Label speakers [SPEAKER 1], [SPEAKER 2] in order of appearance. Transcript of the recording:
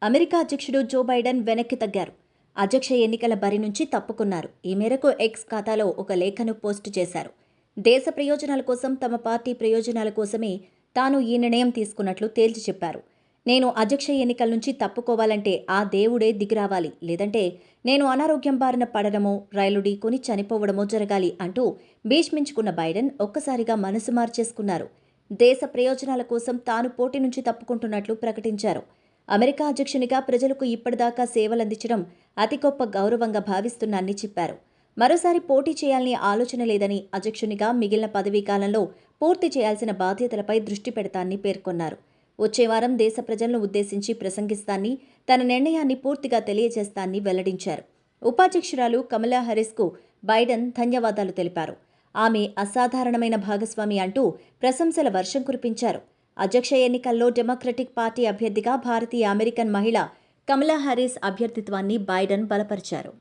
[SPEAKER 1] America అధ్యక్షుడు Joe Biden వెనక్కి తగ్గారు. అధ్యక్ష ఎన్నికల బరి నుంచి తప్పుకున్నారు. ఈ మేరకు ఎక్స్ ఖాతాలో ఒక లేఖను పోస్టు చేశారు. దేశ ప్రయోజనాల కోసం, తమ పార్టీ ప్రయోజనాల కోసమే తాను ఈ నిర్ణయం తీసుకున్నట్లు తేల్చి చెప్పారు. నేను అధ్యక్ష ఎన్నికల నుంచి తప్పుకోవాలంటే ఆ దేవుడే దిగిరావాలి, లేదంటే నేను అనారోగ్యం బారిన పడడమో, రైలు ఢీకొని చనిపోవడమో జరగాలి అంటూ భీష్మించుకున్న బైడెన్ ఒక్కసారిగా మనసు మార్చేసుకున్నారు. దేశ ప్రయోజనాల కోసం తాను పోటీ నుంచి తప్పుకుంటున్నట్లు ప్రకటించారు. అమెరికా అధ్యక్షునిగా ప్రజలకు ఇప్పటిదాకా సేవలందించడం అతి గొప్ప గౌరవంగా భావిస్తున్నానని చెప్పారు. మరోసారి పోటీ చేయాలని ఆలోచన లేదని, అధ్యక్షునిగా మిగిలిన పదవీ కాలంలో పూర్తి చేయాల్సిన బాధ్యతలపై దృష్టి పెడతానని పేర్కొన్నారు. వచ్చే వారం దేశ ప్రజలను ఉద్దేశించి ప్రసంగిస్తానని, తన నిర్ణయాన్ని పూర్తిగా తెలియజేస్తానని వెల్లడించారు. ఉపాధ్యక్షురాలు కమలా హారిస్కు బైడెన్ ధన్యవాదాలు తెలిపారు. ఆమె అసాధారణమైన భాగస్వామి అంటూ ప్రశంసల వర్షం కురిపించారు. అధ్యక్ష ఎన్నికల్లో డెమోక్రటిక్ పార్టీ అభ్యర్థిగా భారతీయ అమెరికన్ మహిళ కమలా హారిస్ అభ్యర్థిత్వాన్ని బైడెన్ బలపరిచారు.